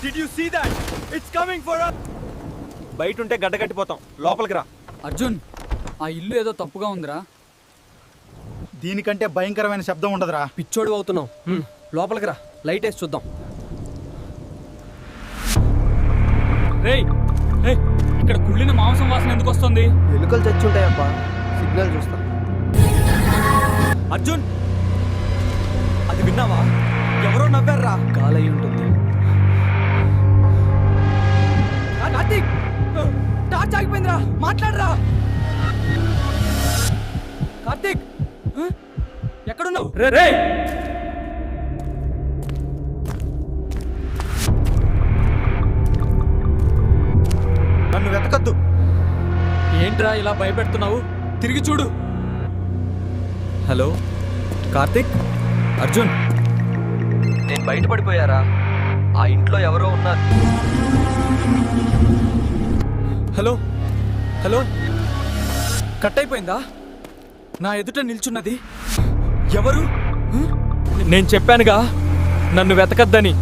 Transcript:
Did you see that? It's coming for us. బయట ఉంటే గడ్డ కట్టిపోతాం, లోపలికి రా. అర్జున్, ఆ ఇల్లు ఏదో తప్పుగా ఉందిరా. దీనికంటే భయంకరమైన శబ్దం ఉండదురా. పిచ్చోడు అవుతున్నాం. లోపలికి రా, లైట్ వేసి చూద్దాం. రేయ్, ఇక్కడ కుళ్ళిన మాంసం వాసన ఎందుకు వస్తుంది? ఎలుకలు చచ్చుంటాయప్పా, సిగ్నల్ చూస్తా. అర్జున్, అది విన్నావా? ఎవరో నవ్వారా? గాలయ్యి ఉంటుంది. కార్తీక్, టార్చ్ ఆగిపోయిందిరా, మాట్లాడరా. కార్తీక్, ఎక్కడున్నావు? రే నన్ను వెతకద్దు. ఏంట్రా ఇలా భయపెడుతున్నావు? తిరిగి చూడు. హలో కార్తిక్, అర్జున్, నేను బయటపడిపోయారా? ఆ ఇంట్లో ఎవరో ఉన్నారు. హలో హలో, కట్ అయిపోయిందా? నా ఎదుట నిల్చున్నది ఎవరు? నేను చెప్పానుగా నన్ను వెతకద్దని.